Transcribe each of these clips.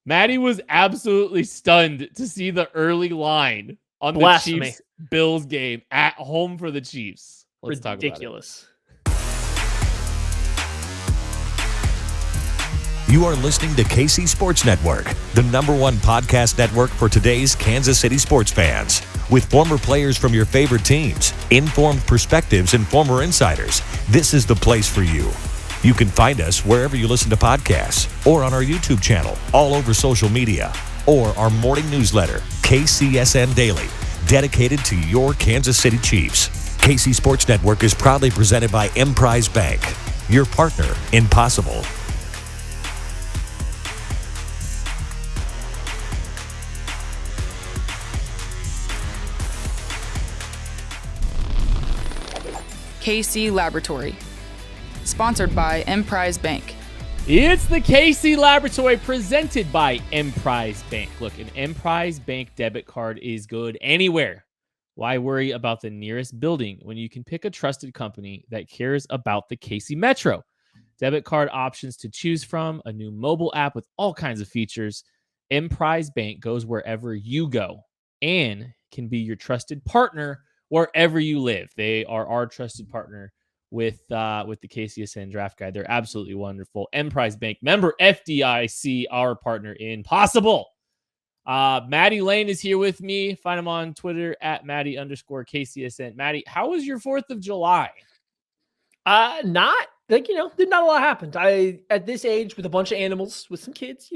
Maddie was absolutely stunned to see the early line on the Blasphemy. Chiefs-Bills game at home for the Chiefs. Let's talk about it. Ridiculous. You are listening to KC Sports Network, the #1 podcast network for today's Kansas City sports fans. With former players from your favorite teams, informed perspectives, and former insiders, this is the place for you. You can find us wherever you listen to podcasts or on our YouTube channel, all over social media, or our morning newsletter, KCSN Daily, dedicated to your Kansas City Chiefs. KC Sports Network is proudly presented by Emprise Bank, your partner in possible. KC Laboratory, sponsored by Emprise Bank. It's the KC Laboratory presented by Emprise Bank. Look, an Emprise Bank debit card is good anywhere. Why worry about the nearest building when you can pick a trusted company that cares about the KC Metro? Debit card options to choose from, a new mobile app with all kinds of features. Emprise Bank goes wherever you go and can be your trusted partner wherever you live. They are our trusted partner with the KCSN Draft Guide. They're absolutely wonderful. Emprise Bank, member FDIC, our partner in possible. Maddie Lane is here with me. Find him on Twitter at Maddie_KCSN. Maddie, how was your 4th of July? Not not a lot happened. At this age with a bunch of animals, with some kids,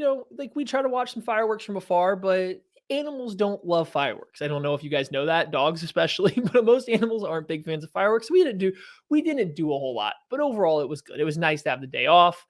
we try to watch some fireworks from afar, but animals don't love fireworks. I don't know if you guys know that, dogs especially, but most animals aren't big fans of fireworks. We didn't do a whole lot, but overall it was good. It was nice to have the day off.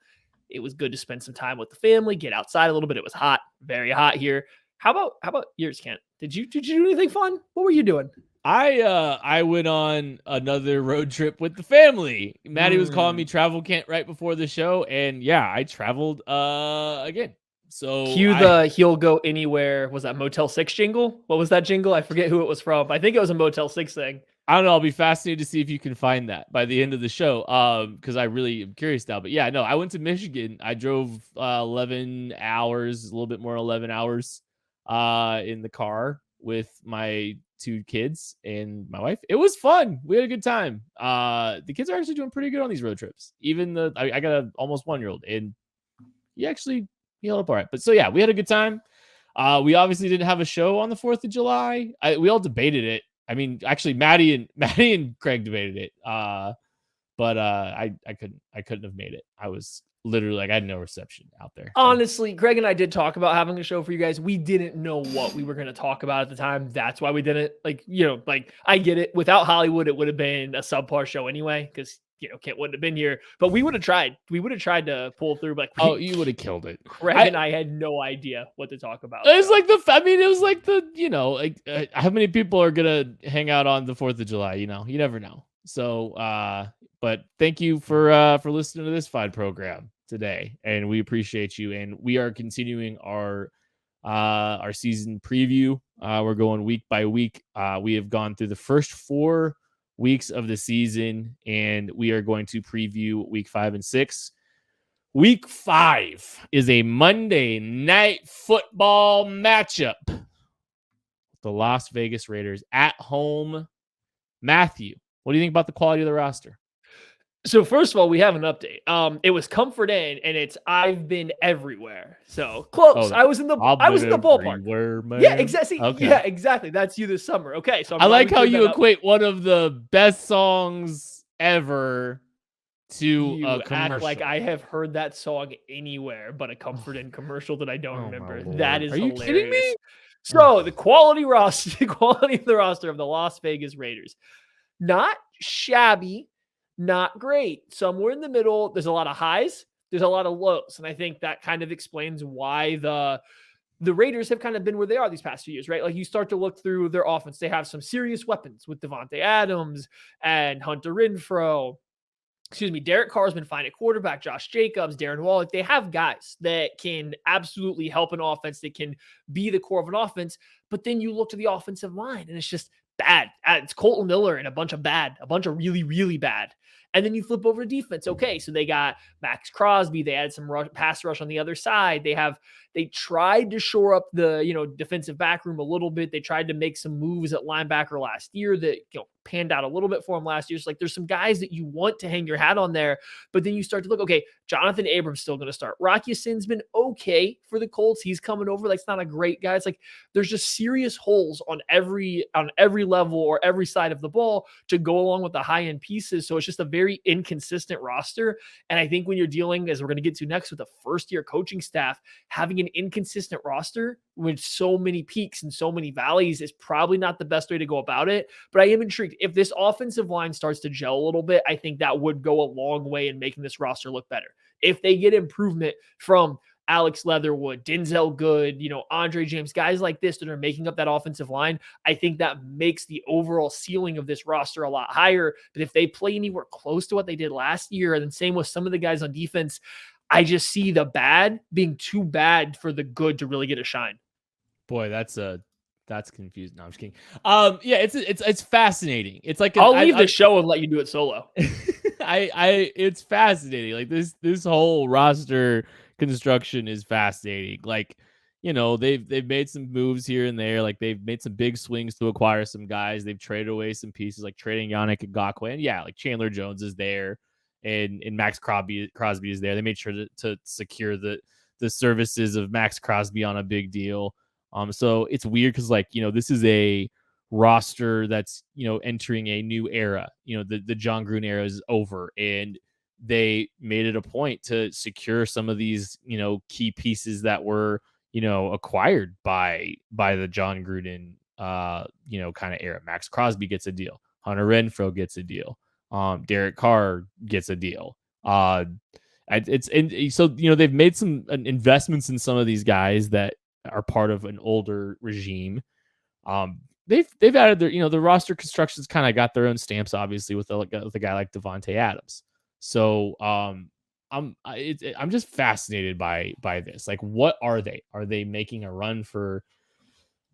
It was good to spend some time with the family, get outside a little bit. It was hot, very hot here. How about yours, Kent? Did you do anything fun? What were you doing? I went on another road trip with the family. Maddie was calling me Travel Kent right before the show, and yeah, I traveled again. So cue the he'll go anywhere. Was that Motel 6 jingle? What was that jingle? I forget who it was from. I think it was a Motel 6 thing. I don't know. I'll be fascinated to see if you can find that by the end of the show. Because I really am curious now. But yeah, no, I went to Michigan. I drove 11 hours, a little bit more 11 hours in the car with my 2 kids and my wife. It was fun. We had a good time. The kids are actually doing pretty good on these road trips. Even I got an almost 1-year-old, and he held up all right. But so yeah, we had a good time. We obviously didn't have a show on the 4th of July. We all debated it. I mean, actually, Maddie and Craig debated it. But I couldn't have made it. I was literally I had no reception out there. Honestly, Greg and I did talk about having a show for you guys. We didn't know what we were going to talk about at the time. That's why we didn't. I get it. Without Hollywood, it would have been a subpar show anyway, because Kent wouldn't have been here. But we would have tried. We would have tried to pull through. But you would have killed it. Craig and I had no idea what to talk about. It was like how many people are gonna hang out on the 4th of July? You never know. So, but thank you for listening to this fine program today, and we appreciate you. And we are continuing our season preview. We're going week by week. We have gone through the first 4 weeks of the season, and we are going to preview week 5 and 6. Week 5 is a Monday night football matchup. The Las Vegas Raiders at home. Matthew, what do you think about the quality of the roster? So first of all, we have an update. It was Comfort Inn, and it's I've been everywhere. So close. I was in the ballpark. Yeah, exactly. Okay. Yeah, exactly. That's you this summer. Okay, so I like how you equate one of the best songs ever to a commercial. Act like I have heard that song anywhere but a Comfort Inn commercial that I don't remember. That is hilarious. Are you kidding me? So the quality of the roster of the Las Vegas Raiders, not shabby. Not great. Somewhere in the middle. There's a lot of highs. There's a lot of lows. And I think that kind of explains why the Raiders have kind of been where they are these past few years, right? Like you start to look through their offense. They have some serious weapons with Devontae Adams and Hunter Renfrow. Derek Carr's been fine at quarterback. Josh Jacobs, Darren Waller. They have guys that can absolutely help an offense, that can be the core of an offense. But then you look to the offensive line, and it's just bad. It's Colton Miller and a bunch of really, really bad. And then you flip over to defense. Okay, so they got Max Crosby. They added some pass rush on the other side. They tried to shore up the defensive back room a little bit. They tried to make some moves at linebacker last year that panned out a little bit for him last year. So like there's some guys that you want to hang your hat on there, but then you start to look, okay, Jonathan Abrams still going to start. Rocky Sin's been okay for the Colts. He's coming over. Like, it's not a great guy. It's like there's just serious holes on every level or every side of the ball to go along with the high end pieces. So it's just a very inconsistent roster. And I think when you're dealing, as we're going to get to next, with a first year coaching staff, having an inconsistent roster with so many peaks and so many valleys is probably not the best way to go about it. But I am intrigued. If this offensive line starts to gel a little bit, I think that would go a long way in making this roster look better. If they get improvement from Alex Leatherwood, Denzel Good, Andre James, guys like this that are making up that offensive line, I think that makes the overall ceiling of this roster a lot higher. But if they play anywhere close to what they did last year, and then same with some of the guys on defense, I just see the bad being too bad for the good to really get a shine. Boy, that's confusing. No, I'm just kidding. Yeah, it's fascinating. It's like I'll leave the show and let you do it solo. It's fascinating. Like this whole roster construction is fascinating. Like, they've made some moves here and there. Like they've made some big swings to acquire some guys. They've traded away some pieces, like trading Yannick Ngakoue. And yeah, like Chandler Jones is there, and Max Crosby is there. They made sure to secure the services of Max Crosby on a big deal. So it's weird because this is a roster that's entering a new era. The John Gruden era is over, and they made it a point to secure some of these key pieces that were acquired by the John Gruden kind of era. Max Crosby gets a deal. Hunter Renfrow gets a deal. Derek Carr gets a deal. So they've made some investments in some of these guys that are part of an older regime. They've added their the roster construction's kind of got their own stamps, obviously, with a guy like Devontae Adams. So I'm just fascinated by this. Like, what are they? Are they making a run for?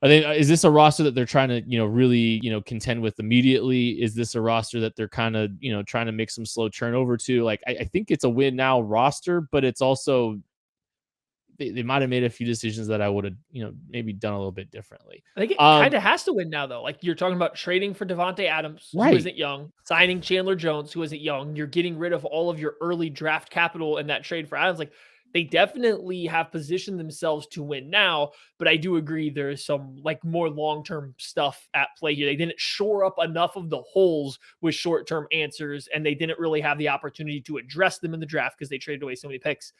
Is this a roster that they're trying to really contend with immediately? Is this a roster that they're kind of trying to make some slow turnover to? Like, I think it's a win now roster, but it's also they might have made a few decisions that I would have maybe done a little bit differently. I think it kind of has to win now, though. Like, you're talking about trading for Devontae Adams, right, who isn't young, signing Chandler Jones, who isn't young. You're getting rid of all of your early draft capital in that trade for Adams. Like, they definitely have positioned themselves to win now, but I do agree there's some more long-term stuff at play here. They didn't shore up enough of the holes with short-term answers, and they didn't really have the opportunity to address them in the draft because they traded away so many picks.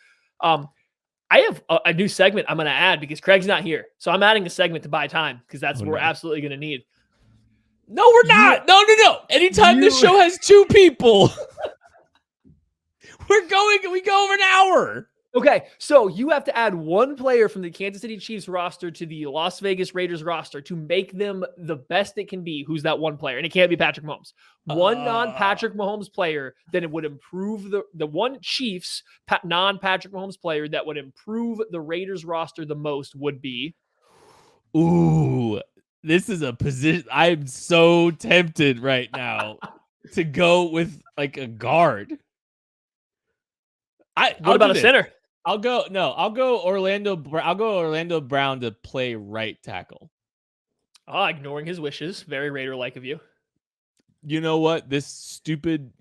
I have a new segment I'm going to add because Craig's not here. So I'm adding a segment to buy time because that's what we're absolutely going to need. No, we're not. No. Anytime this show has two people, we go over an hour. Okay, so you have to add one player from the Kansas City Chiefs roster to the Las Vegas Raiders roster to make them the best it can be. Who's that one player? And it can't be Patrick Mahomes. One non-Patrick Mahomes player, then it would improve the one Chiefs non-Patrick Mahomes player that would improve the Raiders roster the most would be. Ooh, this is a position. I'm so tempted right now to go with like a guard. What about a center? I'll go Orlando Brown to play right tackle. Ignoring his wishes. Very Raider-like of you. You know what? This stupid,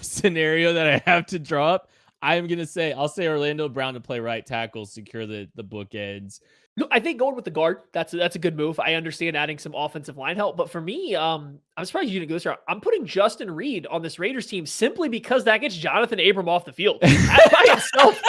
scenario that I have to draw up, I'll say Orlando Brown to play right tackle, secure the bookends. No, I think going with the guard, that's a good move. I understand adding some offensive line help, but for me, I'm surprised you didn't go this route. I'm putting Justin Reed on this Raiders team simply because that gets Jonathan Abram off the field. That by itself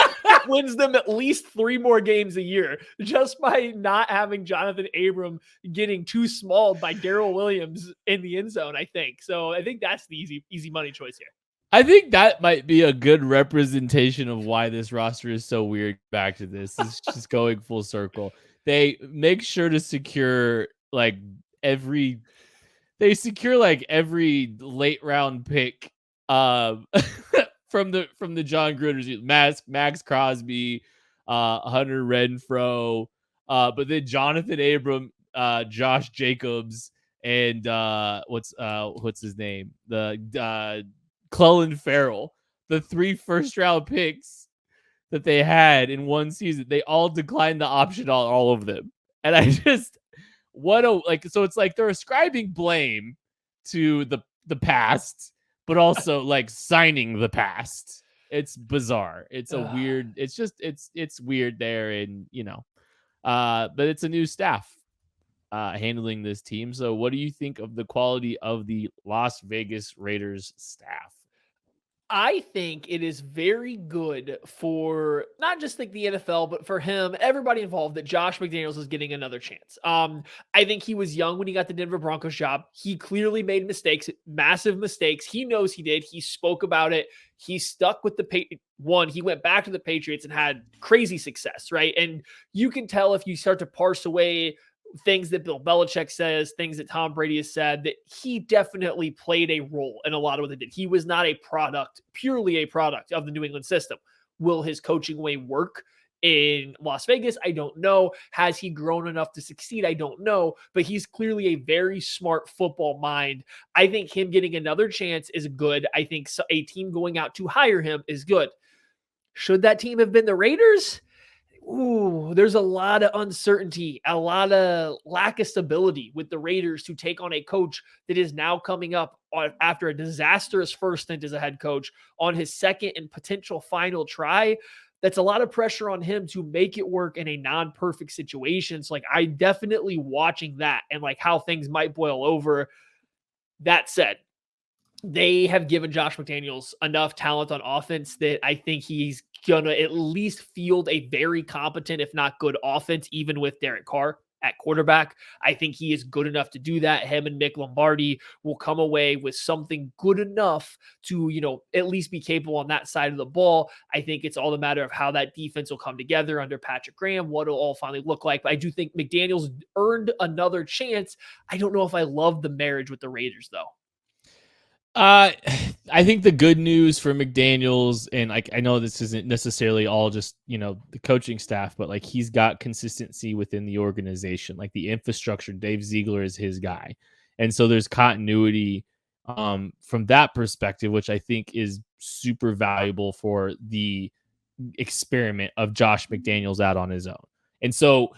wins them at least 3 more games a year just by not having Jonathan Abram getting too smalled by Darrell Williams in the end zone, I think. So I think that's the easy money choice here. I think that might be a good representation of why this roster is so weird. Back to this. It's just going full circle. They make sure to secure every late round pick from the John Gruden, Max Crosby, Hunter Renfrow, but then Jonathan Abram, Josh Jacobs, and what's his name? The Clelin Ferrell, the 3 first-round picks that they had in one season, they all declined the option on all of them. And I just, so it's like they're ascribing blame to the past, but also like signing the past. It's bizarre. It's a weird, it's weird there. And, but it's a new staff handling this team. So what do you think of the quality of the Las Vegas Raiders staff? I think it is very good for not just like the NFL, but for him, everybody involved, that Josh McDaniels is getting another chance. I think he was young when he got the Denver Broncos job. He clearly made mistakes, massive mistakes. He knows he did. He spoke about it. He stuck with he went back to the Patriots and had crazy success, right? And you can tell if you start to parse away things that Bill Belichick says, things that Tom Brady has said, that he definitely played a role in a lot of what they did. He was not purely a product of the New England system. Will his coaching way work in Las Vegas? I don't know. Has he grown enough to succeed? I don't know. But he's clearly a very smart football mind. I think him getting another chance is good. I think a team going out to hire him is good. Should that team have been the Raiders? Ooh, there's a lot of uncertainty, a lot of lack of stability with the Raiders to take on a coach that is now coming up after a disastrous first stint as a head coach on his second and potential final try. That's a lot of pressure on him to make it work in a non-perfect situation. So, I definitely watching that and how things might boil over. That said, they have given Josh McDaniels enough talent on offense that I think he's going to at least field a very competent, if not good, offense, even with Derek Carr at quarterback. I think he is good enough to do that. Him and Mick Lombardi will come away with something good enough to, at least be capable on that side of the ball. I think it's all a matter of how that defense will come together under Patrick Graham, what it'll all finally look like. But I do think McDaniels earned another chance. I don't know if I love the marriage with the Raiders, though. I think the good news for McDaniels, and I know this isn't necessarily all just, the coaching staff, but he's got consistency within the organization, the infrastructure. Dave Ziegler is his guy. And so there's continuity from that perspective, which I think is super valuable for the experiment of Josh McDaniels out on his own. And so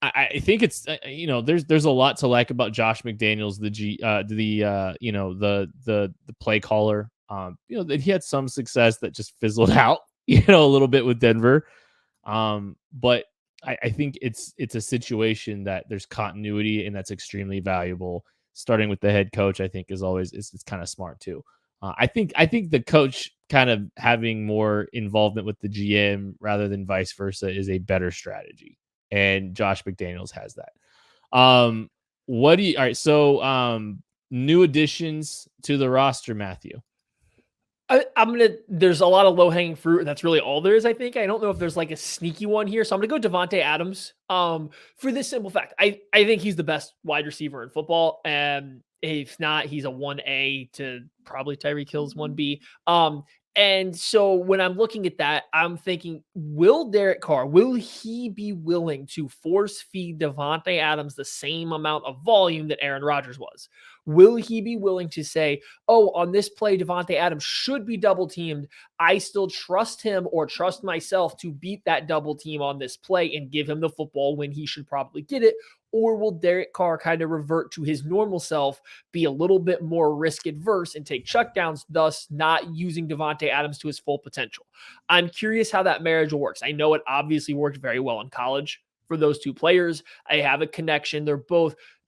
I think it's there's a lot to like about Josh McDaniels, the play caller. That he had some success that just fizzled out, a little bit with Denver. But I think it's a situation that there's continuity, and that's extremely valuable. Starting with the head coach, I think it's kind of smart too. I think the coach kind of having more involvement with the GM rather than vice versa is a better strategy. And Josh McDaniels has that. All right. So new additions to the roster, Matthew. There's a lot of low hanging fruit, and that's really all there is, I think. I don't know if there's a sneaky one here. So I'm going to go Davante Adams for this simple fact. I think he's the best wide receiver in football. And if not, he's a 1A to probably Tyreek Hill's 1B. And so when I'm looking at that, I'm thinking, will Derek Carr, will he be willing to force feed Davante Adams the same amount of volume that Aaron Rodgers was? Will he be willing to say, on this play, Davante Adams should be double teamed. I still trust him or trust myself to beat that double team on this play and give him the football when he should probably get it? Or will Derek Carr kind of revert to his normal self, be a little bit more risk adverse and take checkdowns, thus not using Davante Adams to his full potential? I'm curious how that marriage works. I know it obviously worked very well in college for those two players. I have a connection.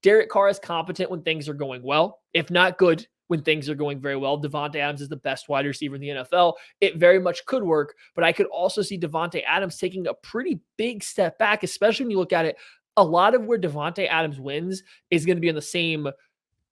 Derek Carr is competent when things are going well, if not good when things are going very well. Davante Adams is the best wide receiver in the NFL. It very much could work, but I could also see Davante Adams taking a pretty big step back, especially when you look at it. A lot of where Davante Adams wins is going to be in the same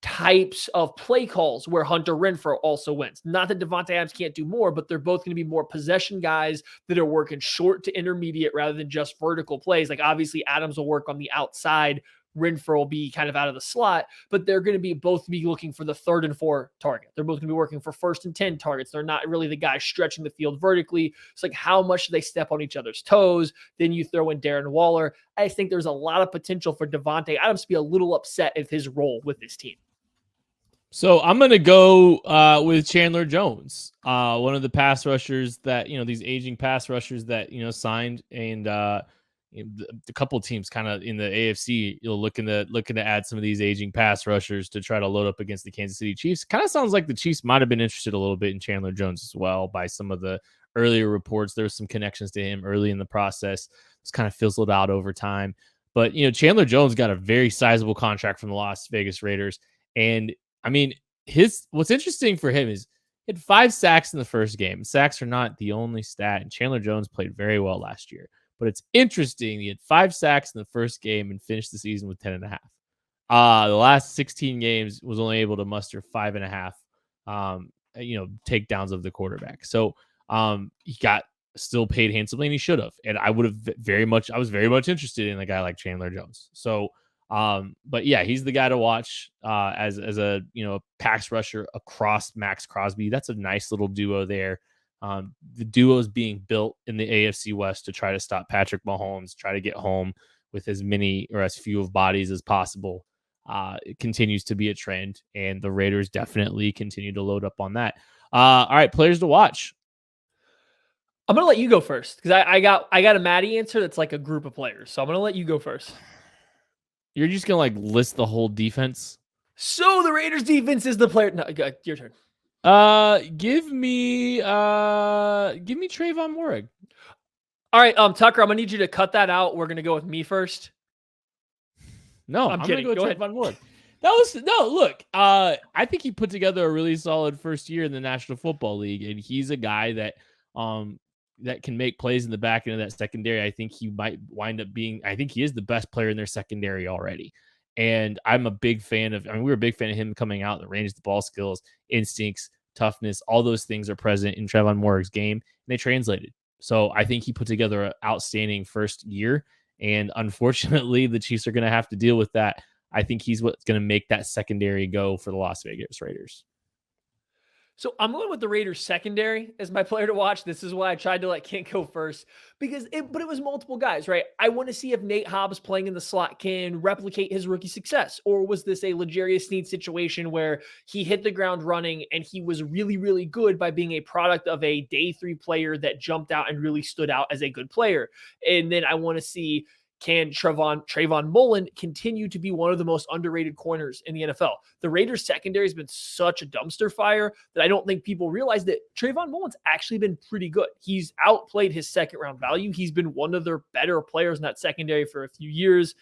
types of play calls where Hunter Renfrow also wins. Not that Davante Adams can't do more, but they're both going to be more possession guys that are working short to intermediate rather than just vertical plays. Obviously Adams will work on the outside. Renfrow will be kind of out of the slot, but they're going to both be looking for the 3rd and 4 target. They're both going to be working for 1st and 10 targets. They're not really the guys stretching the field vertically. It's how much do they step on each other's toes? Then you throw in Darren Waller. I just think there's a lot of potential for Davante Adams to be a little upset at his role with this team. So I'm going to go with Chandler Jones, one of the pass rushers that, these aging pass rushers that, signed, and a couple of teams kind of in the AFC, looking to add some of these aging pass rushers to try to load up against the Kansas City Chiefs. Kind of sounds like the Chiefs might have been interested a little bit in Chandler Jones as well by some of the earlier reports. There was some connections to him early in the process. It's kind of fizzled out over time. But, Chandler Jones got a very sizable contract from the Las Vegas Raiders. And I mean, what's interesting for him is he had 5 sacks in the first game. Sacks are not the only stat, and Chandler Jones played very well last year. But it's interesting. He had 5 sacks in the first game and finished the season with 10.5. The last 16 games was only able to muster 5.5, takedowns of the quarterback. So he got still paid handsomely, and he should have. And I was very much interested in a guy like Chandler Jones. So but yeah, he's the guy to watch as a pass rusher across Max Crosby. That's a nice little duo there. The duo is being built in the AFC West to try to stop Patrick Mahomes, try to get home with as many or as few of bodies as possible. It continues to be a trend, and the Raiders definitely continue to load up on that. All right, players to watch. I'm gonna let you go first because I got a Maddie answer that's like a group of players. So I'm gonna let you go first. You're just gonna list the whole defense. So the Raiders defense is the player. No, your turn. Give me Trayvon Moehrig. All right, Tucker, I'm gonna need you to cut that out. We're gonna go with me first. No, I'm kidding. Gonna go with Trayvon Moehrig. Look, I think he put together a really solid first year in the National Football League, and he's a guy that that can make plays in the back end of that secondary. I think he might wind up being, I think he is the best player in their secondary already. And I'm a big fan of, we were a big fan of him coming out. The range, the ball skills, instincts, toughness, all those things are present in Trayvon Moehrig's game, and they translated. So I think he put together an outstanding first year. And unfortunately, the Chiefs are going to have to deal with that. I think he's what's going to make that secondary go for the Las Vegas Raiders. So I'm going with the Raiders secondary as my player to watch. This is why I tried to let Kent go first because it was multiple guys, right? I want to see if Nate Hobbs playing in the slot can replicate his rookie success, or was this a L'Jarius Sneed situation where he hit the ground running and he was really, really good by being a product of a day 3 player that jumped out and really stood out as a good player. And then I want to see, can Trayvon Mullen continue to be one of the most underrated corners in the NFL? The Raiders secondary has been such a dumpster fire that I don't think people realize that Trayvon Mullen's actually been pretty good. He's outplayed his second round value. He's been one of their better players in that secondary for a few years.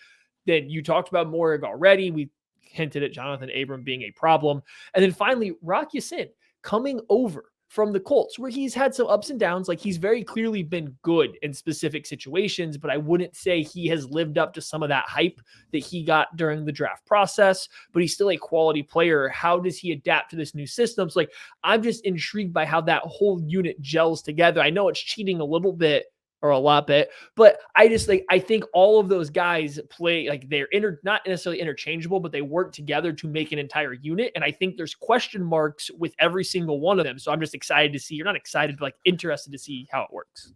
Then you talked about Moehrig already. We hinted at Jonathan Abram being a problem. And then finally, Rock Ya-Sin coming over from the Colts, where he's had some ups and downs. Like, he's very clearly been good in specific situations, but I wouldn't say he has lived up to some of that hype that he got during the draft process, but he's still a quality player. How does he adapt to this new system? So, I'm just intrigued by how that whole unit gels together. I know it's cheating a little bit or a lot bit, but I think all of those guys play, they're not necessarily interchangeable, but they work together to make an entire unit. And I think there's question marks with every single one of them. So I'm just excited to see, you're not excited, but interested to see how it works.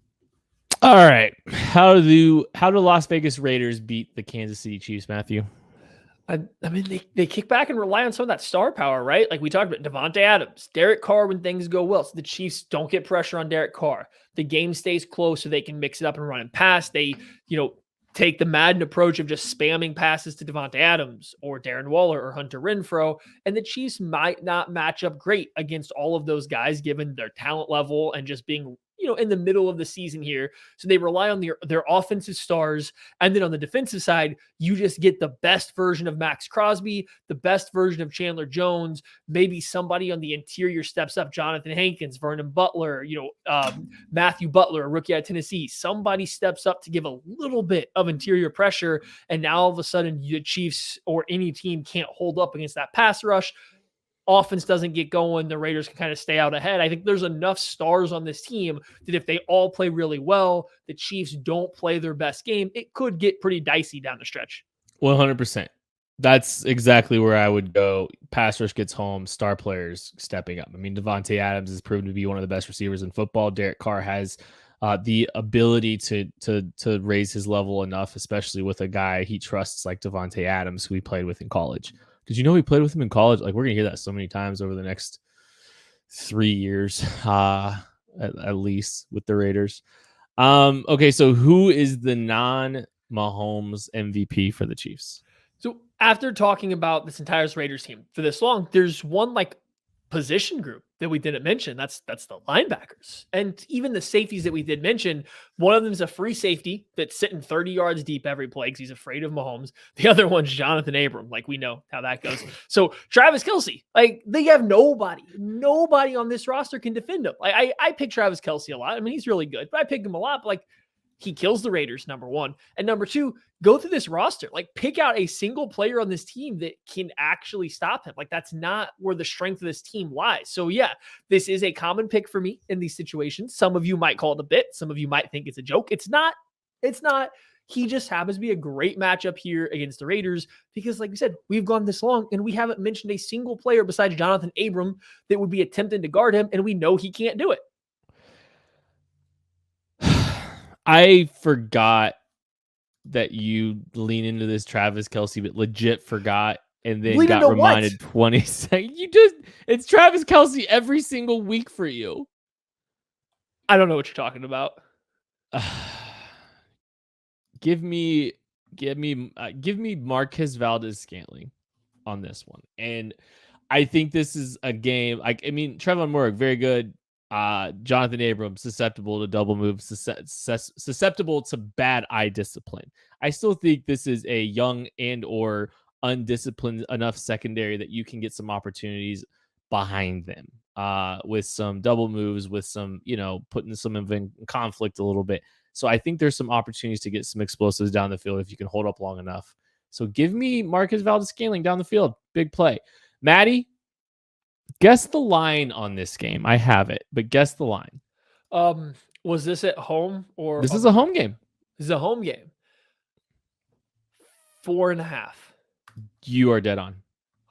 All right. How do Las Vegas Raiders beat the Kansas City Chiefs, Matthew? I mean, they kick back and rely on some of that star power, right? Like we talked about Devontae Adams, Derek Carr when things go well. So the Chiefs don't get pressure on Derek Carr. The game stays close so they can mix it up and run and pass. They, take the Madden approach of just spamming passes to Devontae Adams or Darren Waller or Hunter Renfrow. And the Chiefs might not match up great against all of those guys, given their talent level and just being in the middle of the season here. So they rely on their offensive stars. And then on the defensive side, you just get the best version of Max Crosby, the best version of Chandler Jones, maybe somebody on the interior steps up, Jonathan Hankins, Vernon Butler, Matthew Butler, a rookie out of Tennessee. Somebody steps up to give a little bit of interior pressure. And now all of a sudden the Chiefs or any team can't hold up against that pass rush. Offense doesn't get going, the Raiders can kind of stay out ahead. I think there's enough stars on this team that if they all play really well, the Chiefs don't play their best game, it could get pretty dicey down the stretch. 100%. That's exactly where I would go. Pass rush gets home, star players stepping up. I mean, Devontae Adams has proven to be one of the best receivers in football. Derek Carr has the ability to raise his level enough, especially with a guy he trusts like Devontae Adams, who he played with in college. because we played with him in college. Like, we're gonna hear that so many times over the next 3 years, at least with the Raiders. Okay, so who is the non-Mahomes MVP for the Chiefs? So after talking about this entire Raiders team for this long, there's one like position group that we didn't mention. That's the linebackers. And even the safeties that we did mention, one of them is a free safety that's sitting 30 yards deep every play because he's afraid of Mahomes. The other one's Jonathan Abram. Like, we know how that goes. So Travis Kelce, like, they have nobody on this roster can defend him. Like, I pick Travis Kelce a lot. I mean, he's really good, but I pick him a lot. But like, he kills the Raiders, number one. And number two, go through this roster. Like, pick out a single player on this team that can actually stop him. Like, that's not where the strength of this team lies. So yeah, this is a common pick for me in these situations. Some of you might call it a bit. Some of you might think it's a joke. It's not. He just happens to be a great matchup here against the Raiders because, like we said, we've gone this long and we haven't mentioned a single player besides Jonathan Abram that would be attempting to guard him, and we know he can't do it. I forgot that you lean into this Travis Kelce, but legit forgot, and then Lean got into what? reminded 20 seconds. It's Travis Kelce every single week for you. I don't know what you're talking about. Give me Marquez Valdez-Scantling on this one. And I think this is a game. I mean, Trevon Moehrig, very good. Jonathan Abram, susceptible to double moves, susceptible to bad eye discipline. I still think this is a young and or undisciplined enough secondary that you can get some opportunities behind them with some double moves, with some, putting some in conflict a little bit. So I think there's some opportunities to get some explosives down the field if you can hold up long enough. So give me Marquez Valdez-Scantling down the field. Big play. Maddie, guess the line on this game. I have it, but guess the line. Was this at home or this is a home game? This is a home game. 4.5. You are dead on.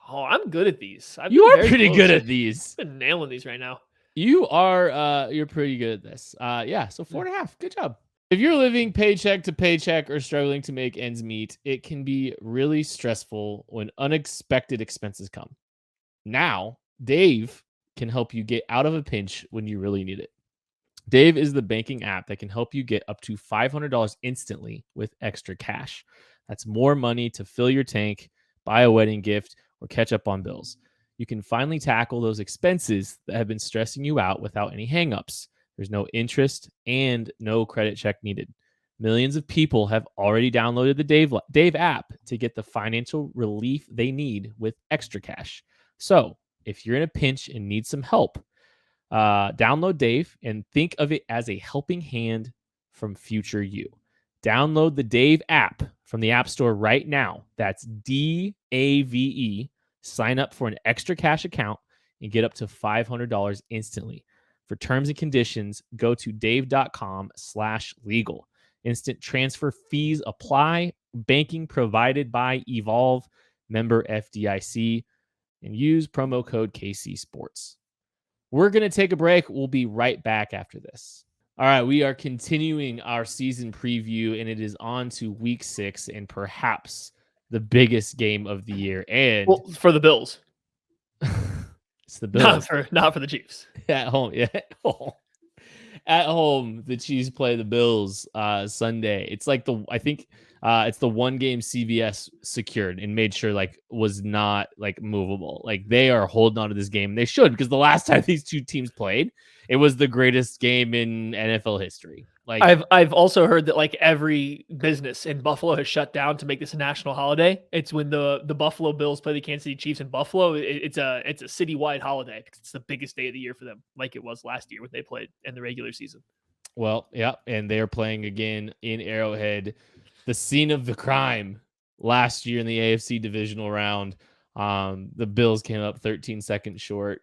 Oh, I'm good at these. You are pretty good at these. I've been nailing these right now. You are. You're pretty good at this. Yeah. So 4.5. Good job. If you're living paycheck to paycheck or struggling to make ends meet, it can be really stressful when unexpected expenses come. Now, Dave can help you get out of a pinch when you really need it. Dave is the banking app that can help you get up to $500 instantly with extra cash. That's more money to fill your tank, buy a wedding gift, or catch up on bills. You can finally tackle those expenses that have been stressing you out without any hangups. There's no interest and no credit check needed. Millions of people have already downloaded the Dave app to get the financial relief they need with extra cash. So if you're in a pinch and need some help, download Dave and think of it as a helping hand from future you. Download the Dave app from the App Store right now. That's DAVE. Sign up for an extra cash account and get up to $500 instantly. For terms and conditions, go to dave.com/legal. Instant transfer fees apply. Banking provided by Evolve, member FDIC, and use promo code KC Sports. We're going to take a break. We'll be right back after this. All right, we are continuing our season preview, and it is on to week 6 and perhaps the biggest game of the year. And for the Bills. It's the Bills. Not for the Chiefs. At home, yeah. At home, the Chiefs play the Bills Sunday. It's like it's the one game CBS secured and made sure was not movable. Like, they are holding on to this game. They should, because the last time these two teams played, it was the greatest game in NFL history. I've also heard that every business in Buffalo has shut down to make this a national holiday. It's when the Buffalo Bills play the Kansas City Chiefs in Buffalo. It's a citywide holiday because it's the biggest day of the year for them, like it was last year when they played in the regular season. Well, yeah, and they're playing again in Arrowhead, the scene of the crime last year in the AFC divisional round. The Bills came up 13 seconds short.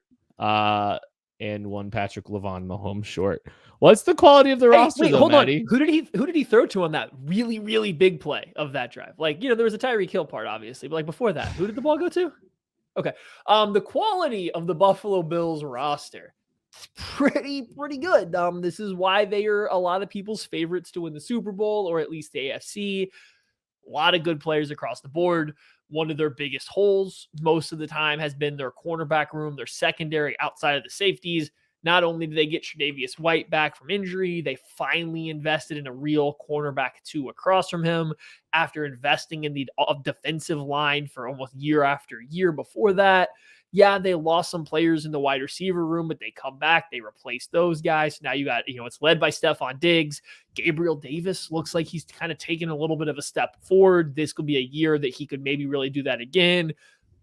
And one Patrick Lavon Mahomes short. What's the quality of the roster, though, hold Maddie? on. Who did he throw to on that really, really big play of that drive? There was a Tyreek Hill part, obviously, but before that, who did the ball go to? Okay. The quality of the Buffalo Bills roster is pretty good. This is why they are a lot of people's favorites to win the Super Bowl, or at least the AFC. A lot of good players across the board. One of their biggest holes most of the time has been their cornerback room, their secondary outside of the safeties. Not only did they get Tre'Davious White back from injury, they finally invested in a real cornerback 2 across from him after investing in the defensive line for almost year after year before that. Yeah, they lost some players in the wide receiver room, but they come back, they replace those guys. Now you got, it's led by Stephon Diggs. Gabriel Davis looks like he's kind of taken a little bit of a step forward. This could be a year that he could maybe really do that again.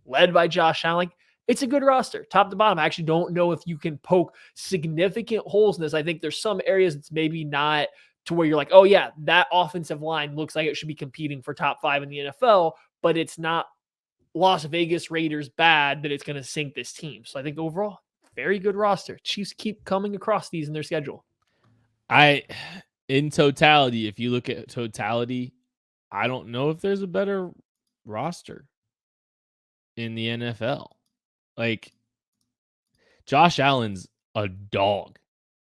Led by Josh Allen. It's a good roster, top to bottom. I actually don't know if you can poke significant holes in this. I think there's some areas it's maybe not to where you're like, oh yeah, that offensive line looks like it should be competing for top 5 in the NFL, but it's not Las Vegas Raiders bad that it's going to sink this team. So I think overall, very good roster. Chiefs keep coming across these in their schedule. In totality, if you look at totality, I don't know if there's a better roster in the NFL. Like, Josh Allen's a dog.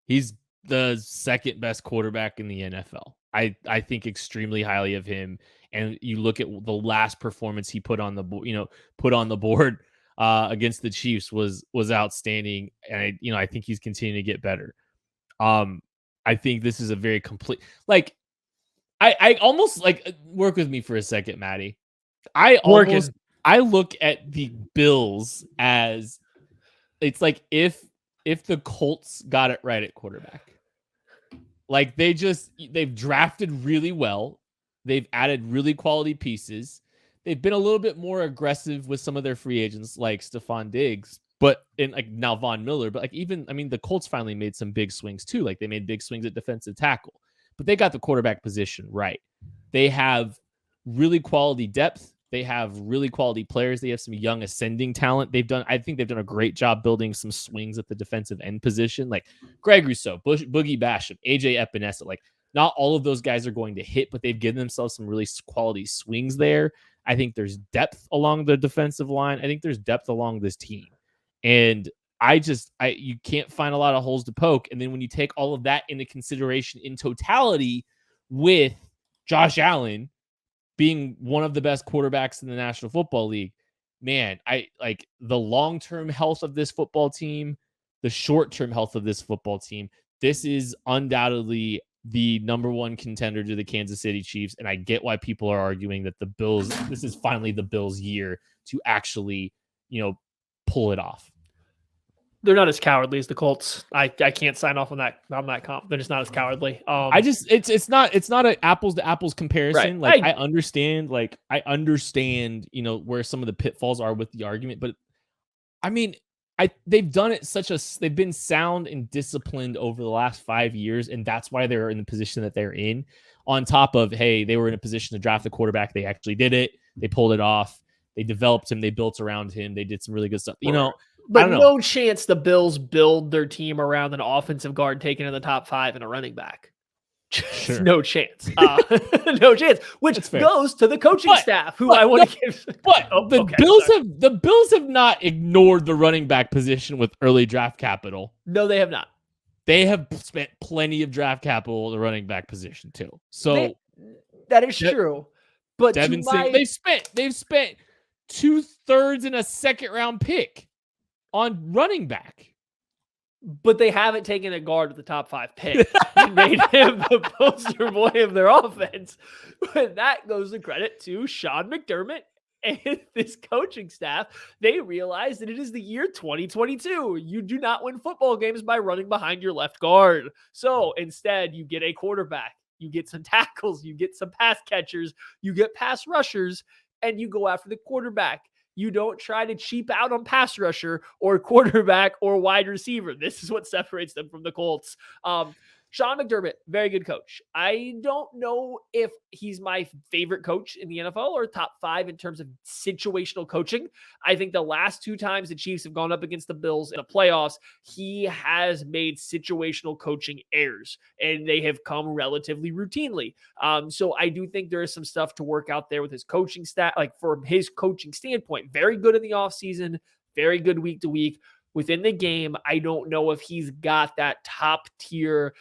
He's the second best quarterback in the NFL. I think extremely highly of him. And you look at the last performance he put on the board against the Chiefs was outstanding. And I think he's continuing to get better. I think this is a very complete, like, I almost like work with me for a second, Maddie. I look at the Bills as it's like if the Colts got it right at quarterback. Like they've drafted really well. They've added really quality pieces. They've been a little bit more aggressive with some of their free agents like Stephon Diggs, and like now Von Miller, but like the Colts finally made some big swings too. Like they made big swings at defensive tackle, but they got the quarterback position right. They have really quality depth. They have really quality players. They have some young ascending talent. I think they've done a great job building some swings at the defensive end position, like Greg Rousseau, Boogie Basham, AJ Epinesa. Like not all of those guys are going to hit, but they've given themselves some really quality swings there. I think there's depth along the defensive line. I think there's depth along this team. And you can't find a lot of holes to poke. And then when you take all of that into consideration in totality with Josh Allen being one of the best quarterbacks in the National Football League, man, I like the long-term health of this football team, the short-term health of this football team. This is undoubtedly the number one contender to the Kansas City Chiefs. And I get why people are arguing that the Bills, this is finally the Bills' year to actually, pull it off. They're not as cowardly as the Colts. I can't sign off on that comp. They're just not as cowardly. It's not an apples to apples comparison. Right. Like I understand where some of the pitfalls are with the argument, but I mean, they've done it they've been sound and disciplined over the last 5 years, and that's why they're in the position that they're in. On top of, hey, they were in a position to draft the quarterback. They actually did it. They pulled it off. They developed him. They built around him. They did some really good stuff. But no chance the Bills build their team around an offensive guard taken in the top 5 and a running back. Sure. No chance. No chance. Which goes to the coaching staff, who I want to give. But the Bills have not ignored the running back position with early draft capital. No, they have not. They have spent plenty of draft capital at the running back position too. So that is true. But Devin they've spent 2/3 in a second round pick on running back. But they haven't taken a guard with the top 5 pick and made him the poster boy of their offense. But that goes to credit to Sean McDermott and this coaching staff. They realize that it is the year 2022. You do not win football games by running behind your left guard. So instead, you get a quarterback, you get some tackles, you get some pass catchers, you get pass rushers, and you go after the quarterback. You don't try to cheap out on pass rusher or quarterback or wide receiver. This is what separates them from the Colts. Sean McDermott, very good coach. I don't know if he's my favorite coach in the NFL or top 5 in terms of situational coaching. I think the last 2 times the Chiefs have gone up against the Bills in the playoffs, he has made situational coaching errors, and they have come relatively routinely. So I do think there is some stuff to work out there with his coaching staff, like from his coaching standpoint. Very good in the offseason, very good week to week. within the game, I don't know if he's got that top tier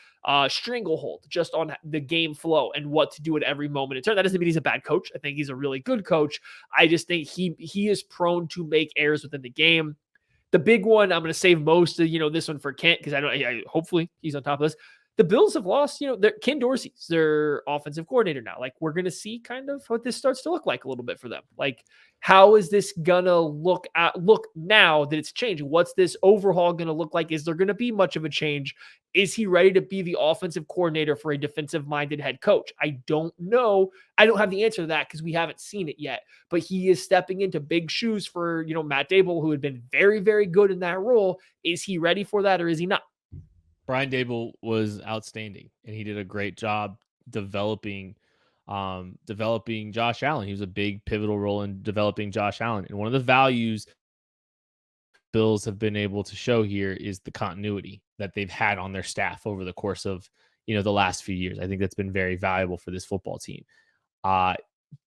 stranglehold just on the game flow and what to do at every moment in turn. That doesn't mean he's a bad coach. I think he's a really good coach. I just think he is prone to make errors within the game. The big one, I'm going to save most of, this one for Kent, because hopefully he's on top of this. The Bills have lost, Ken Dorsey's their offensive coordinator now. Like, we're going to see kind of what this starts to look like a little bit for them. Like, how is this gonna look now that it's changing? What's this overhaul gonna look like? Is there gonna be much of a change? Is he ready to be the offensive coordinator for a defensive-minded head coach? I don't know. I don't have the answer to that because we haven't seen it yet. But he is stepping into big shoes for, Matt Dable, who had been very, very good in that role. Is he ready for that, or is he not? Brian Dable was outstanding, and he did a great job developing Josh Allen. He was a big pivotal role in developing Josh Allen. And one of the values Bills have been able to show here is the continuity that they've had on their staff over the course of, the last few years. I think that's been very valuable for this football team.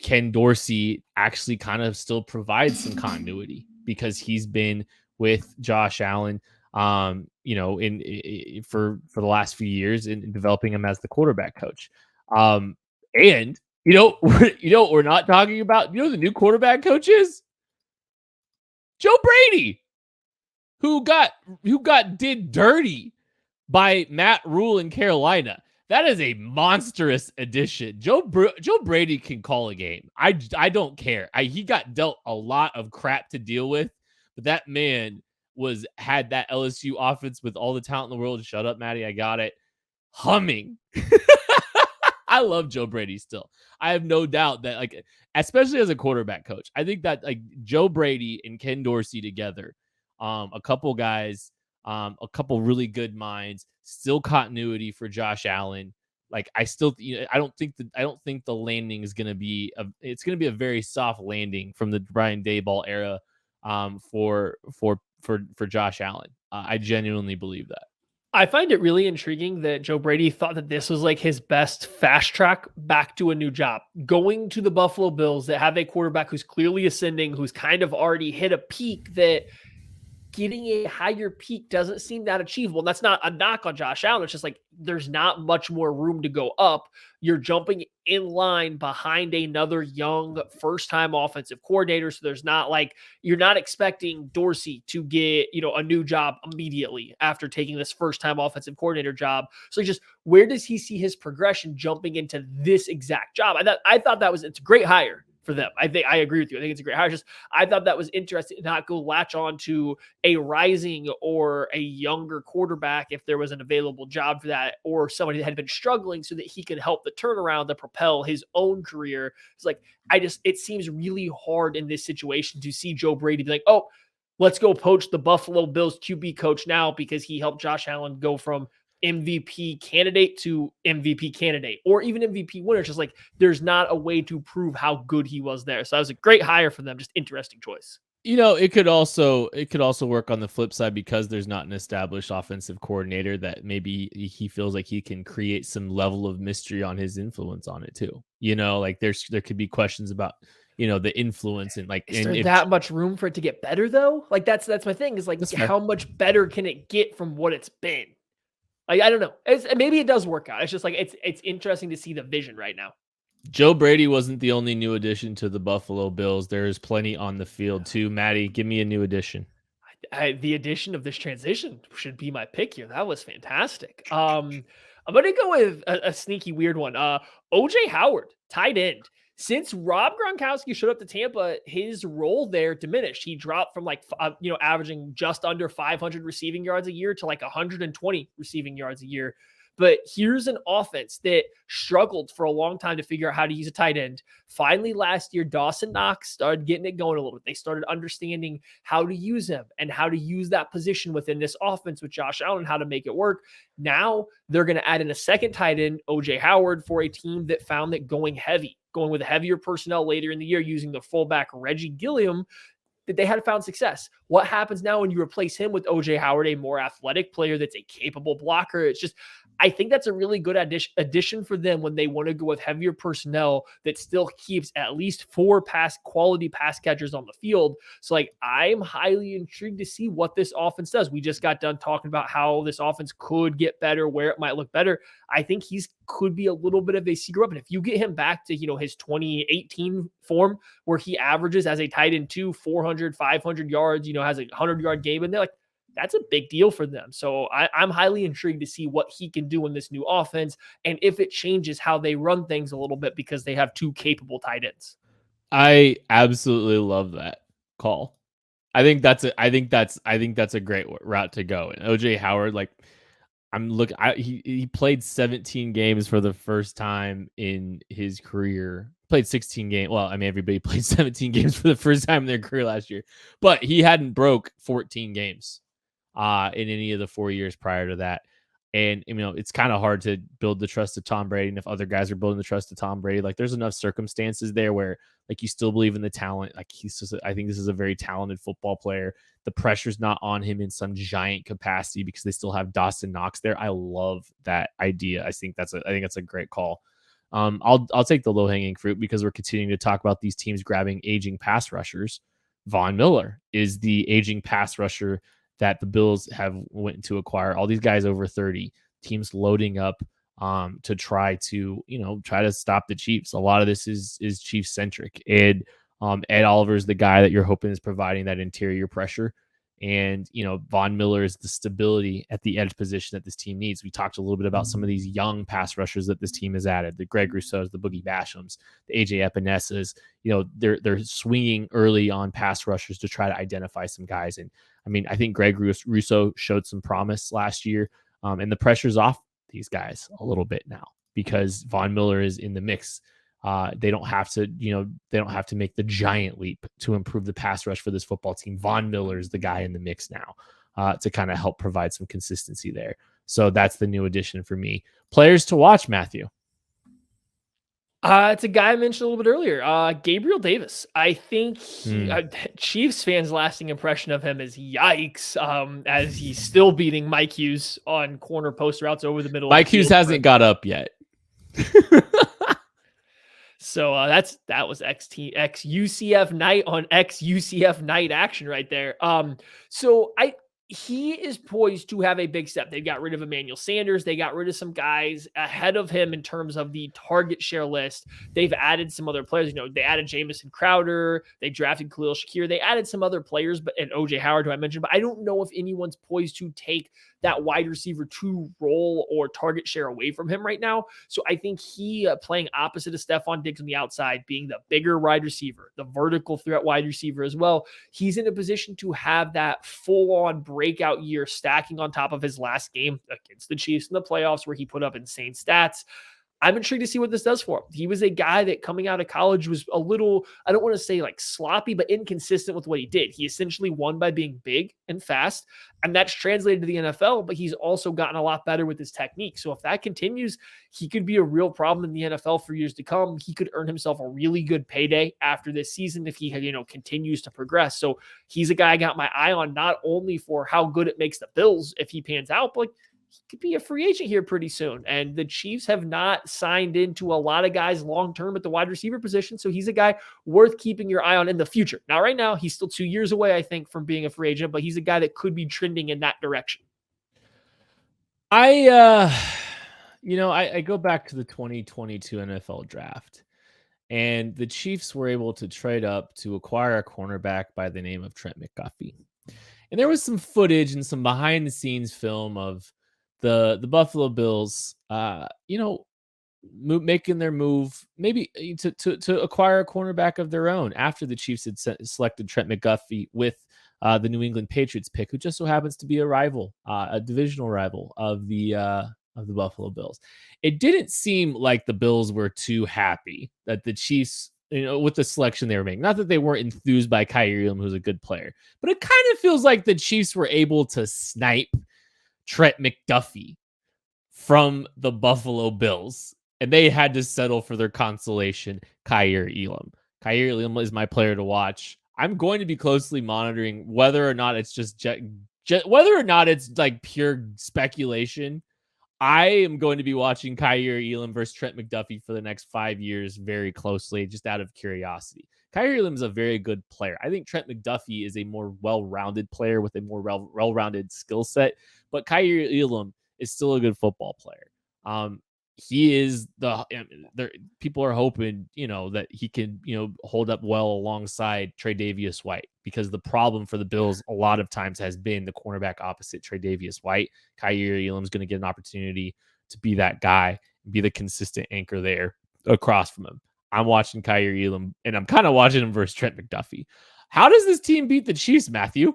Ken Dorsey actually kind of still provides some continuity because he's been with Josh Allen, for the last few years in developing him as the quarterback coach. And what we're not talking about? The new quarterback coach is Joe Brady, who got did dirty by Matt Rule in Carolina. That is a monstrous addition. Joe Brady can call a game. I don't care. He got dealt a lot of crap to deal with, but that man had that LSU offense with all the talent in the world. Shut up, Maddie. I got it. Humming. I love Joe Brady still. I have no doubt that, especially as a quarterback coach, I think that Joe Brady and Ken Dorsey together, a couple guys, a couple really good minds, still continuity for Josh Allen. I don't think the landing is going to be it's going to be a very soft landing from the Brian Daboll era, for Josh Allen. I genuinely believe that. I find it really intriguing that Joe Brady thought that this was his best fast track back to a new job. Going to the Buffalo Bills that have a quarterback who's clearly ascending, who's kind of already hit a peak, that getting a higher peak doesn't seem that achievable. And that's not a knock on Josh Allen. It's just there's not much more room to go up. You're jumping in line behind another young first-time offensive coordinator. So there's not you're not expecting Dorsey to get, a new job immediately after taking this first-time offensive coordinator job. So just where does he see his progression jumping into this exact job? I thought it's a great hire for them. I agree with you. I think it's a great hire. I thought that was interesting to not go latch on to a rising or a younger quarterback if there was an available job for that, or somebody that had been struggling so that he could help the turnaround to propel his own career. It's it seems really hard in this situation to see Joe Brady be oh, let's go poach the Buffalo Bills QB coach now because he helped Josh Allen go from MVP candidate to MVP candidate, or even MVP winner. It's just there's not a way to prove how good he was there. So that was a great hire for them. Just interesting choice. It could also work on the flip side because there's not an established offensive coordinator that maybe he feels like he can create some level of mystery on his influence on it too. There could be questions about, the influence and is there that much room for it to get better though? That's my thing is how much better can it get from what it's been? I don't know. Maybe it does work out. It's just it's interesting to see the vision right now. Joe Brady wasn't the only new addition to the Buffalo Bills. There's plenty on the field too. Maddie, give me a new addition. The addition of this transition should be my pick here. That was fantastic. I'm going to go with a sneaky weird one. OJ Howard, tight end. Since Rob Gronkowski showed up to Tampa, his role there diminished. He dropped from averaging just under 500 receiving yards a year to 120 receiving yards a year. But here's an offense that struggled for a long time to figure out how to use a tight end. Finally, last year, Dawson Knox started getting it going a little bit. They started understanding how to use him and how to use that position within this offense with Josh Allen, how to make it work. Now they're going to add in a second tight end, OJ Howard, for a team that found that going with heavier personnel later in the year, using the fullback Reggie Gilliam, that they had found success. What happens now when you replace him with OJ Howard, a more athletic player that's a capable blocker? It's just, I think that's a really good addition for them when they want to go with heavier personnel that still keeps at least 4 quality pass catchers on the field. So like, I'm highly intrigued to see what this offense does. We just got done talking about how this offense could get better, where it might look better. I think could be a little bit of a secret up. And if you get him back to, his 2018 form where he averages as a tight end 400, 500 yards, has a 100-yard game in there, like, that's a big deal for them. So I'm highly intrigued to see what he can do in this new offense and if it changes how they run things a little bit because they have 2 capable tight ends. I absolutely love that call. I think that's a great route to go. And OJ Howard, like, he played 17 games for the first time in his career. Played 16 games. Well, I mean, everybody played 17 games for the first time in their career last year, but he hadn't broke 14 games in any of the 4 years prior to that. And, it's kind of hard to build the trust of Tom Brady. And if other guys are building the trust of Tom Brady, like, there's enough circumstances there where, like, you still believe in the talent. Like, I think this is a very talented football player. The pressure's not on him in some giant capacity because they still have Dawson Knox there. I love that idea. I think that's a great call. I'll take the low hanging fruit because we're continuing to talk about these teams grabbing aging pass rushers. Von Miller is the aging pass rusher that the Bills have went to acquire. All these guys over 30, teams loading up to try to stop the Chiefs. A lot of this is Chiefs centric. Ed Oliver is the guy that you're hoping is providing that interior pressure. And, Von Miller is the stability at the edge position that this team needs. We talked a little bit about some of these young pass rushers that this team has added, the Greg Rousseaus, the Boogie Bashams, the AJ Epinezas. They're swinging early on pass rushers to try to identify some guys. And I mean, I think Greg Rousseau showed some promise last year, and the pressure's off these guys a little bit now because Von Miller is in the mix. They don't have to make the giant leap to improve the pass rush for this football team. Von Miller is the guy in the mix now to kind of help provide some consistency there. So that's the new addition for me. Players to watch, Matthew. It's a guy I mentioned a little bit earlier, Gabriel Davis. I think Chiefs fans' lasting impression of him is yikes, as he's still beating Mike Hughes on corner post routes over the middle. Mike Hughes hasn't got up yet. So that was ex UCF night on ex UCF night action right there. So he is poised to have a big step. They got rid of Emmanuel Sanders. They got rid of some guys ahead of him in terms of the target share list. They've added some other players. They added Jamison Crowder. They drafted Khalil Shakir. They added some other players, and OJ Howard, who I mentioned, but I don't know if anyone's poised to take that wide receiver 2 role or target share away from him right now. So I think he playing opposite of Stephon Diggs on the outside, being the bigger wide receiver, the vertical threat wide receiver as well. He's in a position to have that full-on breakout year stacking on top of his last game against the Chiefs in the playoffs where he put up insane stats. I'm intrigued to see what this does for him. He was a guy that coming out of college was a little, I don't want to say like sloppy, but inconsistent with what he did. He essentially won by being big and fast, and that's translated to the NFL, but he's also gotten a lot better with his technique. So if that continues, he could be a real problem in the NFL for years to come. He could earn himself a really good payday after this season if he, continues to progress. So he's a guy I got my eye on, not only for how good it makes the Bills if he pans out, but he could be a free agent here pretty soon. And the Chiefs have not signed into a lot of guys long-term at the wide receiver position. So he's a guy worth keeping your eye on in the future. Now, right now, he's still 2 years away, I think, from being a free agent, but he's a guy that could be trending in that direction. I go back to the 2022 NFL draft, and the Chiefs were able to trade up to acquire a cornerback by the name of Trent McDuffie. And there was some footage and some behind the scenes film of the Buffalo Bills, making their move maybe to acquire a cornerback of their own after the Chiefs had selected Trent McDuffie with the New England Patriots pick, who just so happens to be a rival, a divisional rival of the Buffalo Bills. It didn't seem like the Bills were too happy that the Chiefs, with the selection they were making. Not that they weren't enthused by Kyrie Elam, who's a good player, but it kind of feels like the Chiefs were able to snipe Trent McDuffie from the Buffalo Bills, and they had to settle for their consolation, Kyrie Elam. Kyrie Elam is my player to watch. I'm going to be closely monitoring whether or not it's just whether or not it's like pure speculation I am going to be watching Kyrie Elam versus Trent McDuffie for the next 5 years very closely, just out of curiosity. Kyrie Elam is a very good player. I think Trent McDuffie is a more well-rounded player with a more well-rounded skill set, but Kyrie Elam is still a good football player. He is people are hoping, that he can, hold up well alongside Tre'Davious White, because the problem for the Bills a lot of times has been the cornerback opposite Tre'Davious White. Kyrie Elam's going to get an opportunity to be that guy, be the consistent anchor there across from him. I'm watching Kyrie Elam, and I'm kind of watching him versus Trent McDuffie. How does this team beat the Chiefs, Matthew?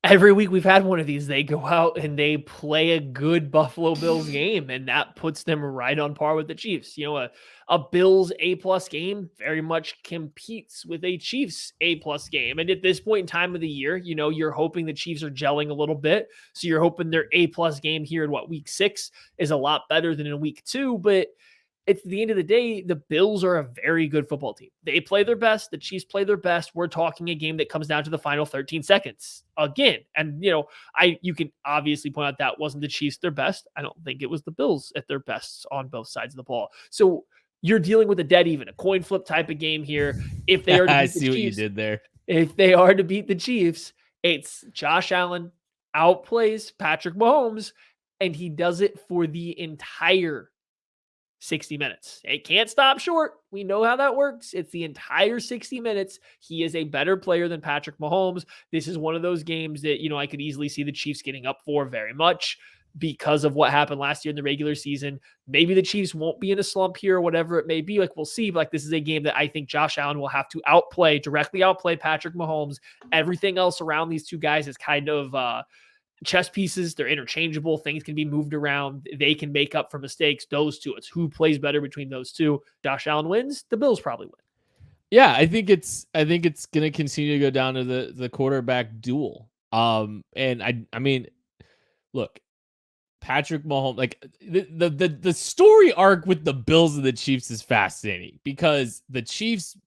Every week we've had one of these. They go out and they play a good Buffalo Bills game, and that puts them right on par with the Chiefs. A Bills A+ game very much competes with a Chiefs A+ game. And at this point in time of the year, you're hoping the Chiefs are gelling a little bit. So you're hoping their A+ game here in week 6 is a lot better than in week 2. But at the end of the day, the Bills are a very good football team. They play their best. The Chiefs play their best. We're talking a game that comes down to the final 13 seconds again. And, you can obviously point out that wasn't the Chiefs their best. I don't think it was the Bills at their best on both sides of the ball. So you're dealing with a dead even, a coin flip type of game here. If they are to beat I the see Chiefs, what you did there. If they are to beat the Chiefs, it's Josh Allen outplays Patrick Mahomes, and he does it for the entire 60 minutes. It can't stop short. We know how that works. It's the entire 60 minutes. He is a better player than Patrick Mahomes. This is one of those games that, I could easily see the Chiefs getting up for very much because of what happened last year in the regular season. Maybe the Chiefs won't be in a slump here or whatever it may be. We'll see. But this is a game that I think Josh Allen will have to directly outplay Patrick Mahomes. Everything else around these two guys is kind of, chess pieces. They're interchangeable. Things can be moved around. They can make up for mistakes. Those two, it's who plays better between those two. Josh Allen wins. The Bills probably win. Yeah, I think it's going to continue to go down to the quarterback duel. And I mean, look, Patrick Mahomes, like the story arc with the Bills and the Chiefs is fascinating, because the Chiefs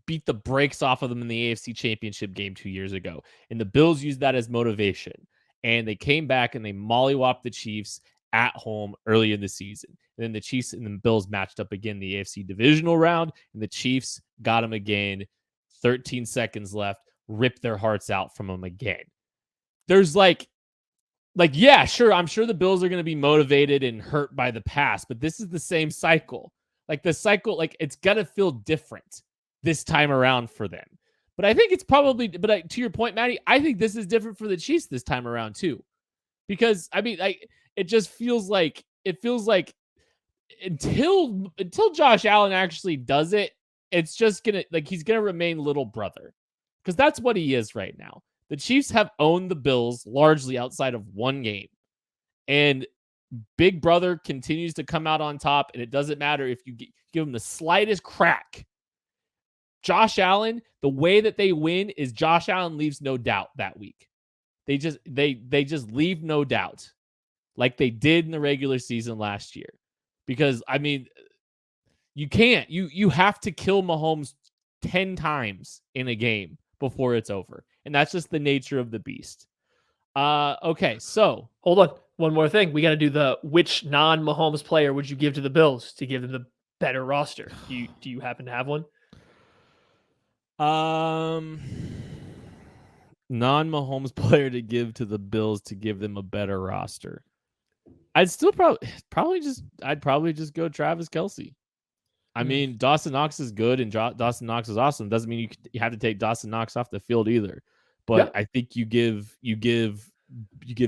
beat the brakes off of them in the AFC Championship game 2 years ago, and the Bills used that as motivation. And they came back and they mollywopped the Chiefs at home early in the season. And then the Chiefs and the Bills matched up again in the AFC divisional round, and the Chiefs got them again. 13 seconds left, ripped their hearts out from them again. There's yeah, sure, I'm sure the Bills are going to be motivated and hurt by the past, but this is the same cycle. It's going to feel different this time around for them. But I think it's probably, to your point, Maddie, I think this is different for the Chiefs this time around too, because it just feels like until Josh Allen actually does it, it's just he's gonna remain little brother, because that's what he is right now. The Chiefs have owned the Bills largely outside of one game, and Big Brother continues to come out on top, and it doesn't matter if you give him the slightest crack. Josh Allen, the way that they win is Josh Allen leaves no doubt that week. They just leave no doubt, like they did in the regular season last year. Because you can't. You have to kill Mahomes 10 times in a game before it's over. And that's just the nature of the beast. Okay, so hold on. One more thing. We got to do which non-Mahomes player would you give to the Bills to give them the better roster? Do you happen to have one? Non-Mahomes player to give to the Bills to give them a better roster. I'd still probably just go Travis Kelce. I mean, Dawson Knox is good and Dawson Knox is awesome. Doesn't mean you have to take Dawson Knox off the field either. But yeah. I think you give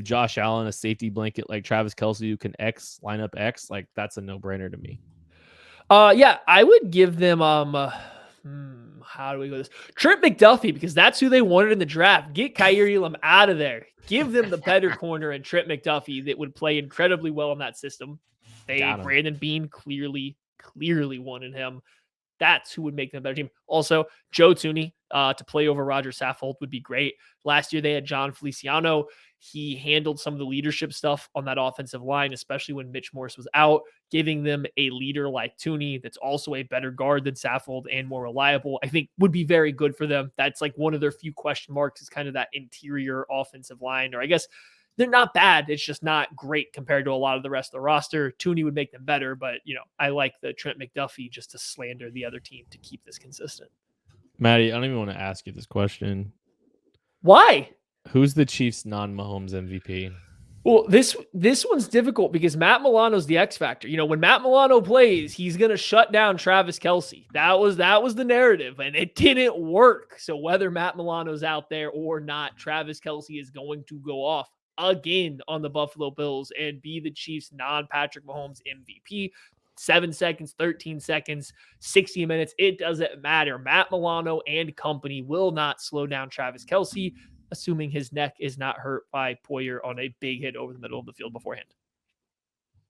Josh Allen a safety blanket like Travis Kelce, who can line up X. Like, that's a no-brainer to me. Yeah, I would give them how do we go this? Trent McDuffie, because that's who they wanted in the draft. Get Kyrie Elam out of there. Give them the better corner and Trent McDuffie that would play incredibly well in that system. Brandon Beane clearly wanted him. That's who would make them a better team. Also, Joe Thuney to play over Roger Saffold would be great. Last year they had John Feliciano. He handled some of the leadership stuff on that offensive line, especially when Mitch Morse was out, giving them a leader like Thuney that's also a better guard than Saffold and more reliable, I think would be very good for them. That's like one of their few question marks, is kind of that interior offensive line, or I guess they're not bad. It's just not great compared to a lot of the rest of the roster. Tooney would make them better, but I like the Trent McDuffie just to slander the other team to keep this consistent. Maddie, I don't even want to ask you this question. Why? Who's the Chiefs non-Mahomes MVP? Well, this one's difficult because Matt Milano's the X factor. When Matt Milano plays, he's going to shut down Travis Kelce. That was the narrative, and it didn't work. So whether Matt Milano's out there or not, Travis Kelce is going to go off again on the Buffalo Bills and be the Chiefs non-Patrick Mahomes MVP. 7 seconds, 13 seconds, 60 minutes. It doesn't matter. Matt Milano and company will not slow down Travis Kelce, assuming his neck is not hurt by Poyer on a big hit over the middle of the field beforehand.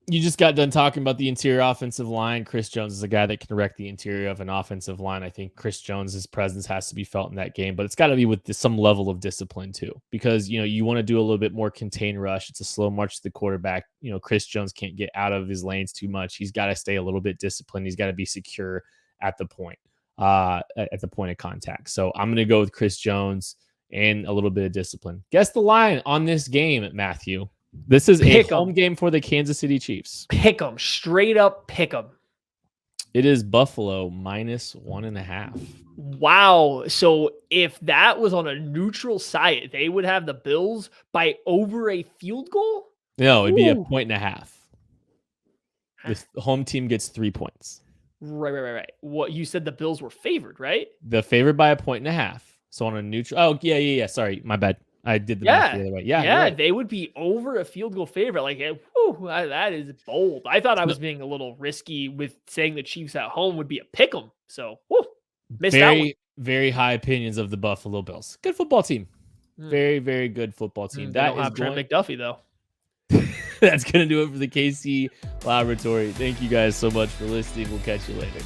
You just got done talking about the interior offensive line. Chris Jones is a guy that can wreck the interior of an offensive line. I think Chris Jones's presence has to be felt in that game, but it's got to be with some level of discipline too, because you want to do a little bit more contained rush. It's a slow march to the quarterback. Chris Jones can't get out of his lanes too much. He's got to stay a little bit disciplined. He's got to be secure at the point of contact. So I'm going to go with Chris Jones and a little bit of discipline. Guess the line on this game, Matthew. This is a home game for the Kansas City Chiefs. Pick them. Straight up pick them. It is Buffalo -1.5. Wow. So if that was on a neutral site, they would have the Bills by over a field goal? No, it'd be a 1.5. The home team gets 3 points. Right. What you said, the Bills were favored, right? The favored by 1.5. So on a neutral. Oh, yeah. Sorry, my bad. I did the math the other way. Yeah, right. They would be over a field goal favorite. Like, that is bold. I thought I was being a little risky with saying the Chiefs at home would be a pick 'em. So, missed that one. Very high opinions of the Buffalo Bills. Good football team. Very, very good football team. They don't have Trent McDuffie though. That's going to do it for the KC Laboratory. Thank you guys so much for listening. We'll catch you later.